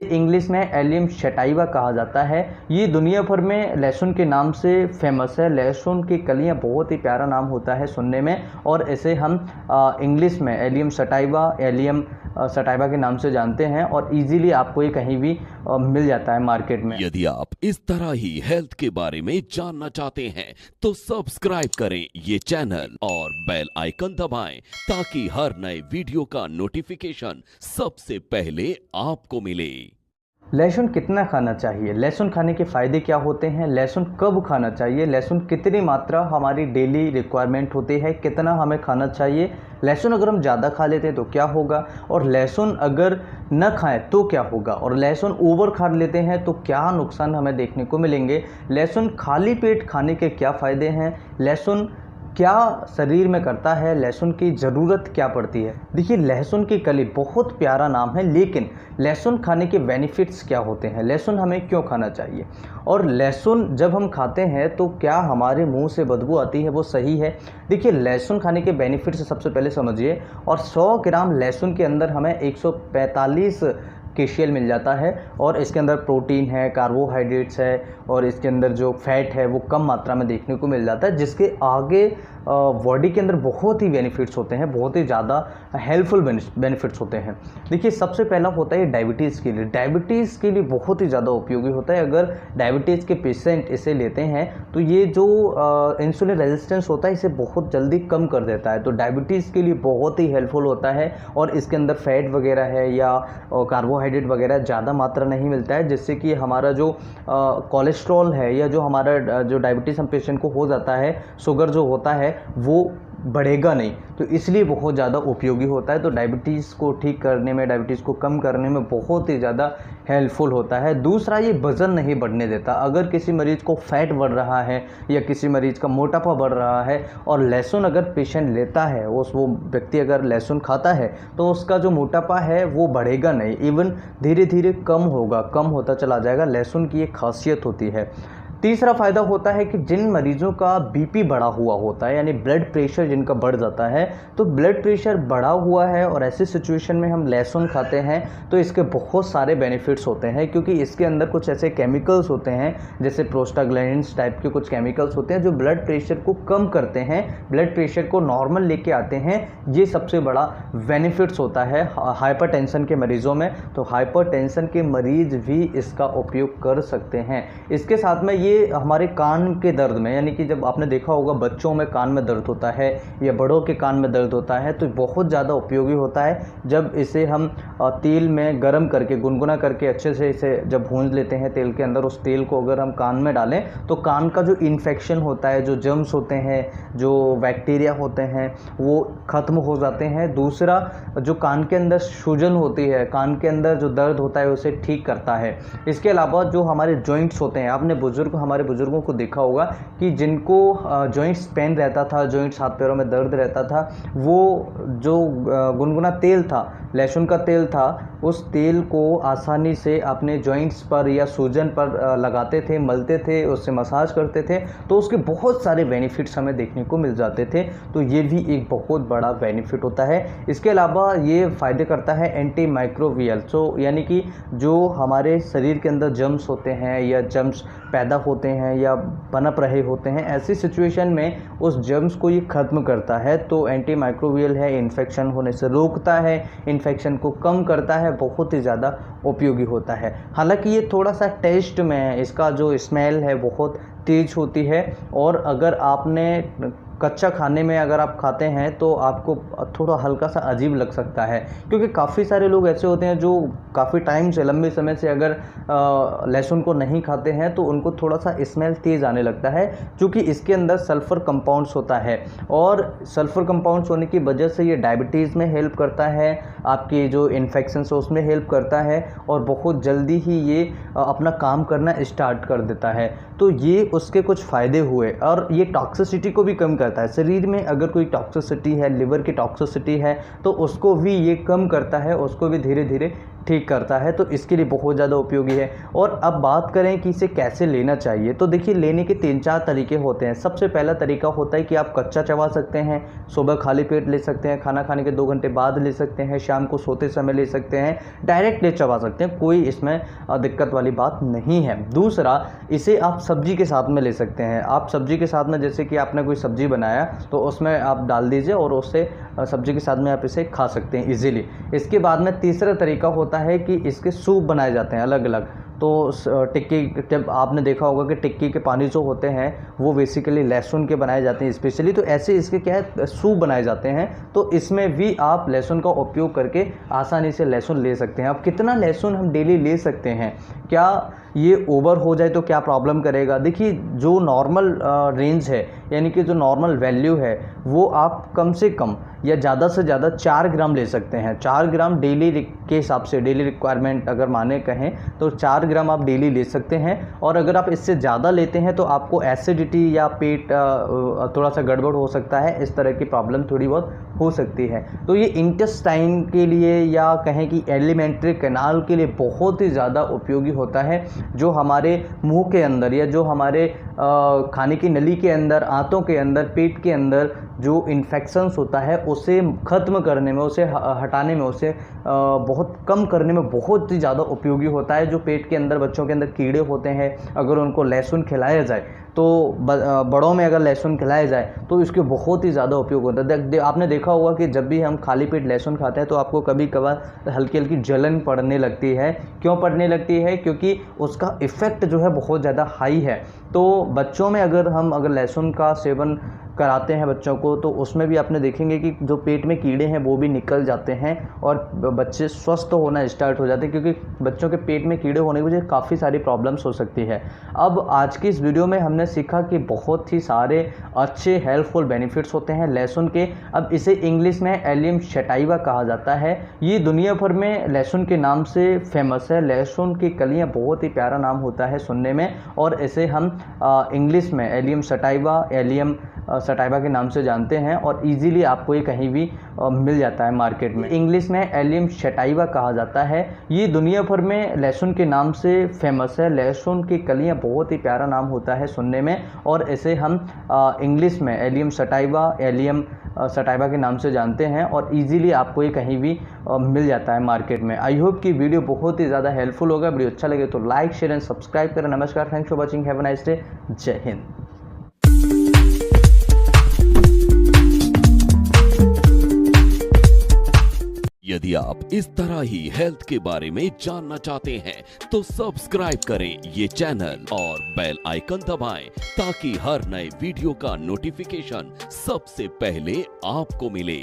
English में allium sativa कहा जाता है। ये दुनिया भर में लहसुन के नाम से फेमस है। लहसुन की कलियां बहुत ही प्यारा नाम होता है सुनने में, और इसे हम इंग्लिश में एलियम सटाइवा के नाम से जानते हैं, और इजीली आपको ये कहीं भी मिल जाता है मार्केट में। यदि आप इस तरह ही हेल्थ के बारे में जानना चाहते हैं तो सब्सक्राइब करें ये चैनल और बेल आइकन दबाएं ताकि हर नए वीडियो का नोटिफिकेशन सबसे पहले आपको मिले। लहसुन कितना खाना चाहिए? लहसुन खाने के फ़ायदे क्या होते हैं? लहसुन कब खाना चाहिए? लहसुन कितनी मात्रा हमारी डेली रिक्वायरमेंट होती है? कितना हमें खाना चाहिए? लहसुन अगर हम ज़्यादा खा लेते हैं तो क्या होगा, और लहसुन अगर न खाएं तो क्या होगा, और लहसुन ओवर खा लेते हैं तो क्या नुकसान हमें देखने को मिलेंगे? लहसुन खाली पेट खाने के क्या फ़ायदे हैं? लहसुन क्या शरीर में करता है? लहसुन की ज़रूरत क्या पड़ती है? देखिए, लहसुन की कली बहुत प्यारा नाम है, लेकिन लहसुन खाने के बेनिफिट्स क्या होते हैं? लहसुन हमें क्यों खाना चाहिए? और लहसुन जब हम खाते हैं तो क्या हमारे मुंह से बदबू आती है, वो सही है? देखिए, लहसुन खाने के बेनिफिट्स सबसे पहले समझिए। और 100 ग्राम लहसुन के अंदर हमें 145 केशियल मिल जाता है, और इसके अंदर प्रोटीन है, कार्बोहाइड्रेट्स है, और इसके अंदर जो फैट है वो कम मात्रा में देखने को मिल जाता है, जिसके आगे बॉडी के अंदर बहुत ही बेनिफिट्स होते हैं, बहुत ही ज़्यादा हेल्पफुल बेनिफिट्स होते हैं। देखिए, सबसे पहला होता है डायबिटीज़ के लिए। डायबिटीज़ के लिए बहुत ही ज़्यादा उपयोगी होता है। अगर डायबिटीज़ के पेशेंट इसे लेते हैं तो ये जो इंसुलिन रेजिस्टेंस होता है इसे बहुत जल्दी कम कर देता है। तो डायबिटीज़ के लिए बहुत ही हेल्पफुल होता है, और इसके अंदर फैट वगैरह है या कार्बोहाइड्रेट वगैरह ज़्यादा मात्रा नहीं मिलता है, जिससे कि हमारा जो कोलेस्ट्रॉल है या जो हमारा जो डायबिटीज़ हम पेशेंट को हो जाता है, शुगर जो होता है वो बढ़ेगा नहीं। तो इसलिए बहुत ज़्यादा उपयोगी होता है। तो डायबिटीज़ को ठीक करने में, डायबिटीज़ को कम करने में बहुत ही ज़्यादा हेल्पफुल होता है। दूसरा, ये वज़न नहीं बढ़ने देता। अगर किसी मरीज़ को फैट बढ़ रहा है या किसी मरीज़ का मोटापा बढ़ रहा है, और लहसुन अगर पेशेंट लेता है, वो व्यक्ति अगर लहसुन खाता है, तो उसका जो मोटापा है वो बढ़ेगा नहीं, इवन धीरे धीरे कम होगा, कम होता चला जाएगा। लहसुन की एक खासियत होती है। तीसरा फ़ायदा होता है कि जिन मरीज़ों का बीपी बढ़ा हुआ होता है, यानी ब्लड प्रेशर जिनका बढ़ जाता है, तो ब्लड प्रेशर बढ़ा हुआ है और ऐसी सिचुएशन में हम लहसुन खाते हैं तो इसके बहुत सारे बेनिफिट्स होते हैं, क्योंकि इसके अंदर कुछ ऐसे केमिकल्स होते हैं, जैसे प्रोस्टाग्लैंडिन्स टाइप के कुछ केमिकल्स होते हैं जो ब्लड प्रेशर को कम करते हैं, ब्लड प्रेशर को नॉर्मल लेके आते हैं। ये सबसे बड़ा बेनिफिट्स होता है हाइपरटेंशन के मरीज़ों में। तो हाइपरटेंशन के मरीज़ भी इसका उपयोग कर सकते हैं। इसके साथ में ये हमारे कान के दर्द में, यानी कि जब आपने देखा होगा बच्चों में कान में दर्द होता है या बड़ों के कान में दर्द होता है, तो बहुत ज़्यादा उपयोगी होता है। जब इसे हम तेल में गरम करके, गुनगुना करके अच्छे से इसे जब भूंज लेते हैं तेल के अंदर, उस तेल को अगर हम कान में डालें तो कान का जो इन्फेक्शन होता है, जो जर्म्स होते हैं, जो बैक्टीरिया होते हैं, वो ख़त्म हो जाते हैं। दूसरा, जो कान के अंदर सूजन होती है, कान के अंदर जो दर्द होता है उसे ठीक करता है। इसके अलावा जो हमारे जॉइंट्स होते हैं, आपने हमारे बुजुर्गों को देखा होगा कि जिनको जॉइंट्स पेन रहता था, जॉइंट्स हाथ पैरों में दर्द रहता था, वो जो गुनगुना तेल था, लहसुन का तेल था, उस तेल को आसानी से अपने जॉइंट्स पर या सूजन पर लगाते थे, मलते थे, उससे मसाज करते थे, तो उसके बहुत सारे बेनिफिट्स हमें देखने को मिल जाते थे। तो ये भी एक बहुत बड़ा बेनिफिट होता है। इसके अलावा ये फ़ायदे करता है एंटी माइक्रोबियल, यानी कि जो हमारे शरीर के अंदर जर्म्स होते हैं या जर्म्स पैदा होते हैं या पनप रहे होते हैं, ऐसी सिचुएशन में उस जर्म्स को ये ख़त्म करता है। तो एंटी माइक्रोबियल है, इन्फेक्शन होने से रोकता है, इन्फेक्शन को कम करता है, बहुत ही ज़्यादा उपयोगी होता है। हालांकि ये थोड़ा सा टेस्ट में इसका जो स्मेल है बहुत तेज़ होती है, और अगर आपने कच्चा खाने में अगर आप खाते हैं तो आपको थोड़ा हल्का सा अजीब लग सकता है, क्योंकि काफ़ी सारे लोग ऐसे होते हैं जो काफ़ी टाइम से, लंबे समय से अगर लहसुन को नहीं खाते हैं तो उनको थोड़ा सा स्मेल तेज़ आने लगता है, क्योंकि इसके अंदर सल्फ़र कंपाउंड्स होता है, और सल्फ़र कंपाउंड्स होने की वजह से ये डायबिटीज़ में हेल्प करता है, आपकी जो इन्फेक्शन है उसमें हेल्प करता है, और बहुत जल्दी ही ये अपना काम करना स्टार्ट कर देता है। तो ये उसके कुछ फ़ायदे हुए, और ये टॉक्सिसिटी को भी कम करता है। शरीर में अगर कोई टॉक्सिसिटी है, लिवर की टॉक्सिसिटी है, तो उसको भी ये कम करता है, उसको भी धीरे धीरे ठीक करता है, तो इसके लिए बहुत ज़्यादा उपयोगी है। और अब बात करें कि इसे कैसे लेना चाहिए, तो देखिए लेने के 3-4 तरीके होते हैं। सबसे पहला तरीका होता है कि आप कच्चा चबा सकते हैं, सुबह खाली पेट ले सकते हैं, खाना खाने के 2 घंटे बाद ले सकते हैं, शाम को सोते समय ले सकते हैं, डायरेक्ट ले चबा सकते हैं, कोई इसमें दिक्कत वाली बात नहीं है। दूसरा, इसे आप सब्जी के साथ में ले सकते हैं। आप सब्जी के साथ में, जैसे कि आपने कोई सब्जी बनाया तो उसमें आप डाल दीजिए और उससे सब्जी के साथ में आप इसे खा सकते हैं इजीली। इसके बाद में तीसरा तरीका होता है कि इसके सूप बनाए जाते हैं अलग अलग। तो टिक्की, जब आपने देखा होगा कि टिक्की के पानी जो होते हैं वो बेसिकली लहसुन के बनाए जाते हैं स्पेशली, तो ऐसे इसके क्या है सूप बनाए जाते हैं। तो इसमें भी आप लहसुन का उपयोग करके आसानी से लहसुन ले सकते हैं। अब कितना लहसुन हम डेली ले सकते हैं, क्या ये ओवर हो जाए तो क्या प्रॉब्लम करेगा? देखिए जो नॉर्मल रेंज है, यानी कि जो नॉर्मल वैल्यू है, वो आप कम से कम या ज़्यादा से ज़्यादा 4 ग्राम ले सकते हैं। 4 ग्राम डेली के हिसाब से, डेली रिक्वायरमेंट अगर माने कहें तो 4 ग्राम आप डेली ले सकते हैं। और अगर आप इससे ज़्यादा लेते हैं तो आपको एसिडिटी या पेट थोड़ा सा गड़बड़ हो सकता है, इस तरह की प्रॉब्लम थोड़ी बहुत हो सकती है। तो ये इंटेस्टाइन के लिए या कहें कि एलिमेंट्री कैनाल के लिए बहुत ही ज़्यादा उपयोगी होता है। जो हमारे मुंह के अंदर या जो हमारे खाने की नली के अंदर, आंतों के अंदर, पेट के अंदर जो इन्फेक्शंस होता है उसे ख़त्म करने में, उसे हटाने में, उसे बहुत कम करने में बहुत ही ज़्यादा उपयोगी होता है। जो पेट के अंदर, बच्चों के अंदर कीड़े होते हैं, अगर उनको लहसुन खिलाया जाए तो बड़ों में अगर लहसुन खिलाया जाए तो इसके बहुत ही ज़्यादा उपयोग होता है। आपने देखा होगा कि जब भी हम खाली पेट लहसुन खाते हैं तो आपको कभी कभार हल्की हल्की जलन पड़ने लगती है। क्यों पड़ने लगती है? क्योंकि उसका इफ़ेक्ट जो है बहुत ज़्यादा हाई है। तो बच्चों में अगर लहसुन का सेवन कराते हैं बच्चों को, तो उसमें भी आपने देखेंगे कि जो पेट में कीड़े हैं वो भी निकल जाते हैं और बच्चे स्वस्थ होना स्टार्ट हो जाते हैं, क्योंकि बच्चों के पेट में कीड़े होने की वजह से काफ़ी सारी प्रॉब्लम्स हो सकती है। अब आज की इस वीडियो में हमने सीखा कि बहुत ही सारे अच्छे हेल्पफुल बेनिफिट्स होते हैं लहसुन के। अब इसे इंग्लिश में एलियम सटाइवा कहा जाता है। ये दुनिया भर में लहसुन के नाम से फेमस है। लहसुन की कलियाँ बहुत ही प्यारा नाम होता है सुनने में, और इसे हम इंग्लिश में एलियम सटाइवा के नाम से जानते हैं, और इजीली आपको ये कहीं भी मिल जाता है मार्केट में। इंग्लिश में एलियम सटाइवा कहा जाता है। ये दुनिया भर में लहसुन के नाम से फेमस है। लहसुन की कलियाँ बहुत ही प्यारा नाम होता है सुनने में, और इसे हम इंग्लिश में एलियम सटाइवा के नाम से जानते हैं, और इजीली आपको ये कहीं भी मिल जाता है मार्केट में। आई होप कि वीडियो बहुत ही ज़्यादा हेल्पफुल होगा। वीडियो अच्छा लगे तो लाइक, शेयर एंड सब्सक्राइब करें। नमस्कार, thanks for watching, have a nice day, जय हिंद। यदि आप इस तरह ही हेल्थ के बारे में जानना चाहते हैं तो सब्सक्राइब करें ये चैनल और बेल आइकन दबाएं ताकि हर नए वीडियो का नोटिफिकेशन सबसे पहले आपको मिले।